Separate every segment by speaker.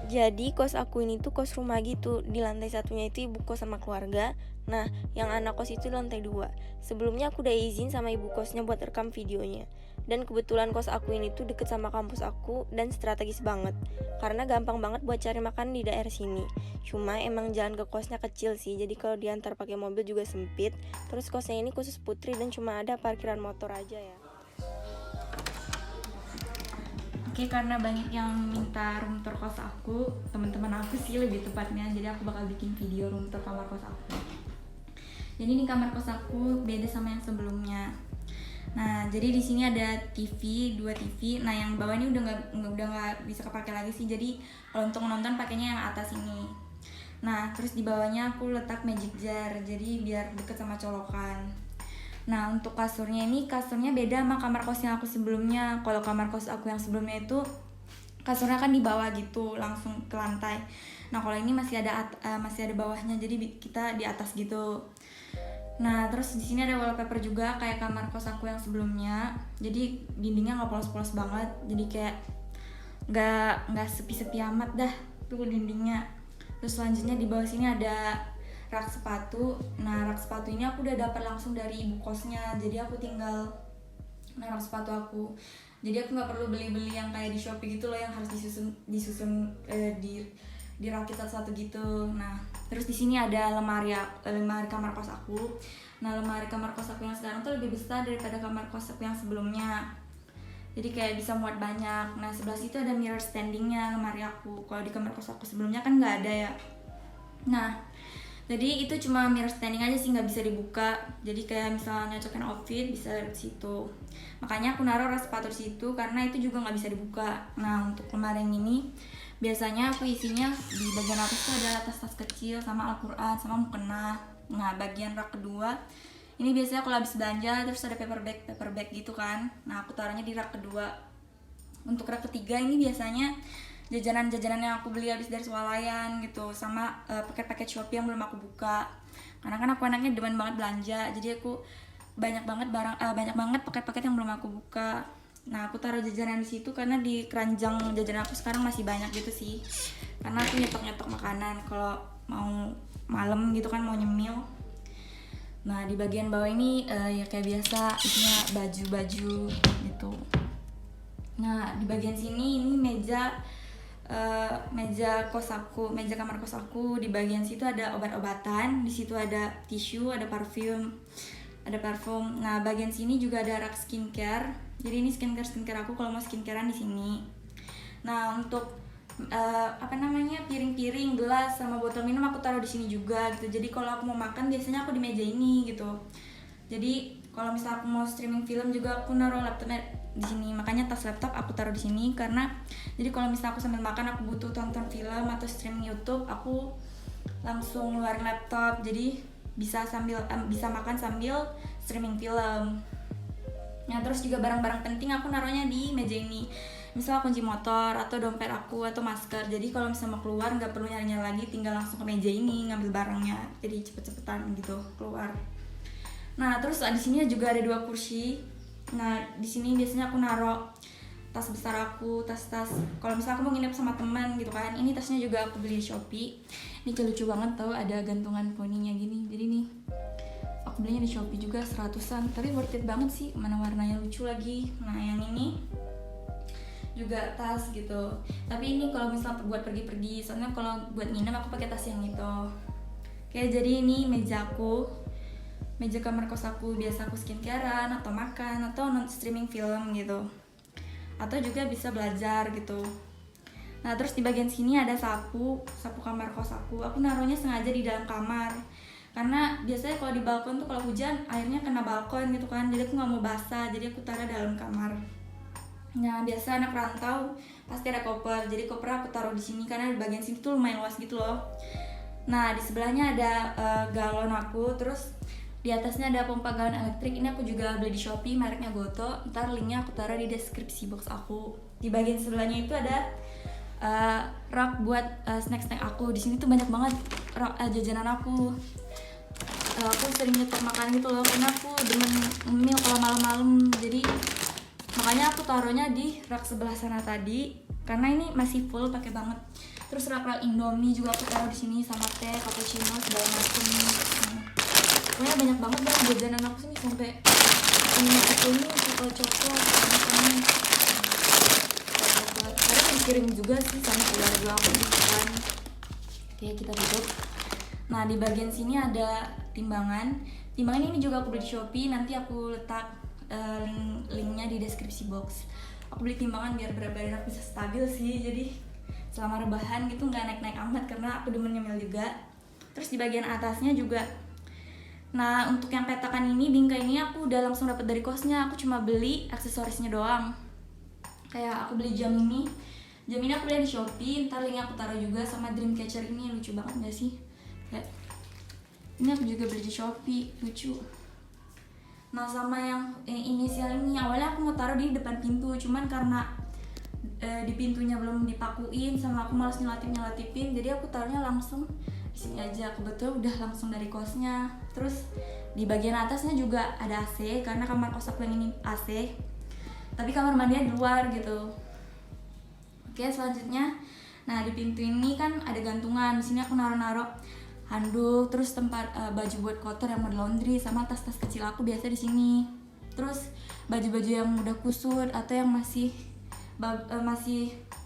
Speaker 1: Jadi kos aku ini tuh kos rumah gitu. Di lantai satunya itu ibu kos sama keluarga. Nah, yang anak kos itu di lantai 2. Sebelumnya aku udah izin sama ibu kosnya buat rekam videonya. Dan kebetulan kos aku ini tuh deket sama kampus aku dan strategis banget. Karena gampang banget buat cari makan di daerah sini. Cuma emang jalan ke kosnya kecil sih. Jadi kalau diantar pakai mobil juga sempit. Terus kosnya ini khusus putri dan cuma ada parkiran motor aja ya.
Speaker 2: Oke, karena banyak yang minta room tour kos aku, teman-teman aku sih lebih tepatnya, jadi aku bakal bikin video room tour kamar kos aku. Jadi ini kamar kos aku beda sama yang sebelumnya. Nah, jadi di sini ada TV, 2 TV. Nah, yang bawah ini udah nggak bisa kepake lagi sih. Jadi kalau untuk nonton pakainya yang atas ini. Nah, terus di bawahnya aku letak magic jar, jadi biar deket sama colokan. Nah, untuk kasurnya beda sama kamar kos yang aku sebelumnya. Kalau kamar kos aku yang sebelumnya itu kasurnya kan di bawah gitu, langsung ke lantai. Nah, kalau ini masih ada bawahnya, jadi kita di atas gitu. Nah, terus di sini ada wallpaper juga kayak kamar kos aku yang sebelumnya. Jadi dindingnya nggak polos-polos banget, jadi kayak nggak sepi-sepi amat dah tuh dindingnya. Terus selanjutnya di bawah sini ada rak sepatu. Nah, rak sepatu ini aku udah dapat langsung dari ibu kosnya, jadi aku tinggal naruh sepatu aku. Jadi aku nggak perlu beli-beli yang kayak di Shopee gitu loh, yang harus disusun dirakit satu-satu gitu. Nah, terus di sini ada lemari kamar kos aku. Nah, lemari kamar kos aku yang sekarang tuh lebih besar daripada kamar kos aku yang sebelumnya. Jadi kayak bisa muat banyak. Nah, sebelah situ ada mirror standingnya lemari aku. Kalau di kamar kos aku sebelumnya kan nggak ada ya. Nah, jadi itu cuma mirror standing aja sih, nggak bisa dibuka. Jadi kayak misalnya nyocokin outfit bisa dari situ. Makanya aku naruh rak sepatu di situ karena itu juga nggak bisa dibuka. Nah, untuk lemari yang ini biasanya aku isinya di bagian atas tuh ada tas-tas kecil sama Al-Quran sama mukena. Nah, bagian rak kedua ini biasanya kalau habis belanja terus ada paper bag gitu kan. Nah, aku taruhnya di rak kedua. Untuk rak ketiga ini biasanya jajanan-jajanan yang aku beli habis dari swalayan gitu, sama paket-paket Shopee yang belum aku buka. Karena kan aku anaknya demen banget belanja, jadi aku banyak banget paket-paket yang belum aku buka. Nah, aku taruh jajanan di situ karena di keranjang jajanan aku sekarang masih banyak gitu sih. Karena aku nyetok makanan kalau mau malam gitu kan, mau nyemil. Nah, di bagian bawah ini ya kayak biasa isinya baju-baju gitu. Nah, di bagian sini ini meja kamar kos aku. Di bagian situ ada obat-obatan, di situ ada tisu, ada parfum. Nah, bagian sini juga ada rak skincare. Jadi ini skincare aku kalau mau skincarean di sini. Nah, untuk piring-piring, gelas sama botol minum aku taruh di sini juga gitu. Jadi kalau aku mau makan biasanya aku di meja ini gitu. Jadi kalau misalnya aku mau streaming film juga aku naruh laptopnya di sini. Makanya tas laptop aku taruh di sini karena jadi kalau misalnya aku sambil makan aku butuh tonton film atau streaming YouTube, aku langsung ngeluarin laptop. Jadi bisa makan sambil streaming film. Nah, terus juga barang-barang penting aku naruhnya di meja ini. Misalnya kunci motor atau dompet aku atau masker. Jadi kalau misalnya mau keluar nggak perlu nyari-nyari lagi, tinggal langsung ke meja ini ngambil barangnya. Jadi cepet-cepetan gitu keluar. Nah, terus di sini juga ada 2 kursi. Nah, di sini biasanya aku naruh tas besar aku, tas-tas. Kalau misalnya aku mau nginep sama teman gitu kan. Ini tasnya juga aku beli di Shopee. Ini lucu banget tau, ada gantungan poninya gini. Jadi nih aku belinya di Shopee juga 100-an, tapi worth it banget sih, mana warnanya lucu lagi. Nah, yang ini juga tas gitu. Tapi ini kalau misalnya buat pergi-pergi, soalnya kalau buat nginep aku pakai tas yang itu. Oke, jadi ini meja kamar kos aku. Biasa aku skincarean atau makan atau nonton streaming film gitu, atau juga bisa belajar gitu. Nah, terus di bagian sini ada sapu kamar kos aku naruhnya sengaja di dalam kamar karena biasanya kalau di balkon tuh kalau hujan airnya kena balkon gitu kan, jadi aku nggak mau basah, jadi aku taruh dalam kamar. Nah biasa anak rantau pasti ada koper, jadi koper aku taruh di sini karena di bagian sini tuh lumayan luas gitu loh. Nah di sebelahnya ada galon aku, terus di atasnya ada pompa galon elektrik. Ini aku juga beli di Shopee, mereknya Goto. Ntar linknya aku taruh di deskripsi box aku. Di bagian sebelahnya itu ada rak buat snack-snack aku. Di sini tuh banyak banget jajanan aku. Aku sering nyetok makan gitu loh, karena aku demen ngemil kalau malam-malam. Jadi makanya aku taruhnya di rak sebelah sana tadi, karena ini masih full pakai banget. Terus rak-rak Indomie juga aku taruh di sini, sama teh, cappuccino, segala macam. Pokoknya banyak banget deh jajanan aku sini, sampai ini aku ini coklat karena dikirim juga sih sama keluarga aku gitu kan. Oke, kita tutup. Nah di bagian sini ada timbangan ini juga aku beli di Shopee, nanti aku letak linknya di deskripsi box. Aku beli timbangan biar berat badan aku bisa stabil sih, jadi selama rebahan gitu nggak naik-naik amat karena aku demen nyemil juga. Terus di bagian atasnya juga, nah untuk yang petakan ini, bingkai ini aku udah langsung dapat dari kosnya, aku cuma beli aksesorisnya doang. Kayak aku beli jam ini aku beli di Shopee, ntar linknya aku taruh juga, sama Dreamcatcher ini lucu banget gak sih? Kayak ini aku juga beli di Shopee, lucu. Nah sama yang inisial ini, awalnya aku mau taruh di depan pintu, cuman karena di pintunya belum dipakuin sama aku malas nyelatipin, jadi aku taruhnya langsung di sini aja. Kebetulan udah langsung dari kosnya. Terus di bagian atasnya juga ada AC, karena kamar kos aku yang ini AC, tapi kamar mandinya di luar gitu. Oke, selanjutnya, nah di pintu ini kan ada gantungan. Di sini aku naruh handuk, terus tempat baju buat kotor yang mau di laundry, sama tas-tas kecil aku biasa di sini. Terus baju-baju yang udah kusut atau yang masih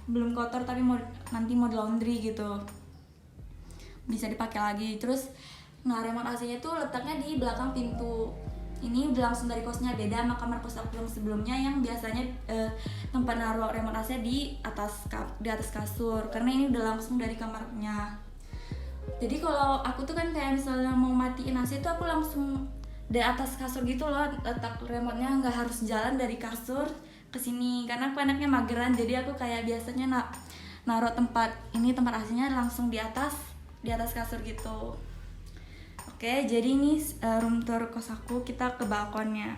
Speaker 2: belum kotor tapi nanti mau di laundry gitu, bisa dipakai lagi. Terus nah remote AC-nya tuh letaknya di belakang pintu. Ini udah langsung dari kosnya, beda sama kamar kos aku yang sebelumnya yang biasanya tempat naruh remote AC di atas kasur, karena ini udah langsung dari kamarnya. Jadi kalau aku tuh kan kayak misalnya mau matiin AC tuh aku langsung dari atas kasur gitu loh, letak remote-nya, nggak harus jalan dari kasur ke sini, karena aku anaknya mageran. Jadi aku kayak biasanya naruh tempat AC-nya langsung di atas kasur gitu. Oke, jadi ini room tour kos aku, kita ke balkonnya.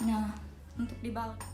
Speaker 2: Nah, untuk di balkon,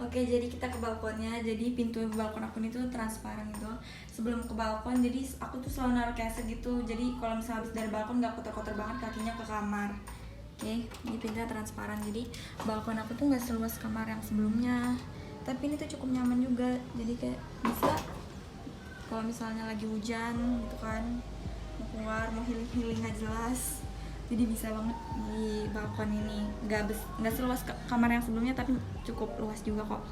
Speaker 2: oke, jadi kita ke balkonnya. Jadi pintu balkon aku ini tuh transparan gitu. Sebelum ke balkon, jadi aku tuh selalu naruh keset gitu. Jadi kalau misalnya habis dari balkon nggak kotor-kotor banget kakinya ke kamar. Oke, ini pintunya transparan. Jadi balkon aku tuh nggak seluas kamar yang sebelumnya, tapi ini tuh cukup nyaman juga. Jadi kayak bisa kalau misalnya lagi hujan gitu kan, mau keluar, mau healing nggak jelas, jadi bisa banget di balkon ini. Nggak seluas kamar yang sebelumnya, tapi cukup luas juga kok.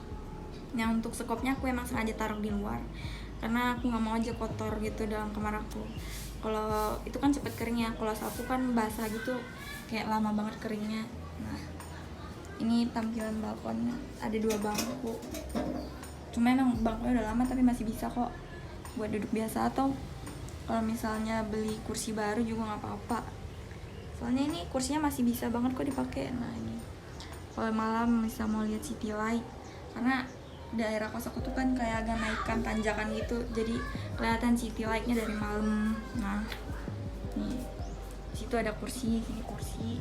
Speaker 2: Nah untuk sekopnya aku emang sengaja taruh di luar, karena aku nggak mau aja kotor gitu dalam kamar aku. Kalau itu kan cepet keringnya, kalau sapu kan basah gitu, kayak lama banget keringnya. Nah ini tampilan balkonnya, ada 2 bangku. Cuma emang bangkunya udah lama tapi masih bisa kok buat duduk biasa, atau kalau misalnya beli kursi baru juga nggak apa-apa. Soalnya ini kursinya masih bisa banget kok dipakai. Nah ini kalau malam misal mau lihat city light karena daerah kos aku tuh kan kayak agak naikkan tanjakan gitu, jadi kelihatan city light-nya dari malam. Nah, nih situ ada kursi, sini kursi,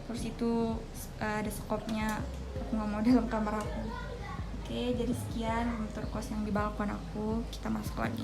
Speaker 2: terus itu ada skopnya. Aku nggak mau dalam kamar aku. Oke, jadi sekian room tour kos yang di balkon aku. Kita masuk lagi.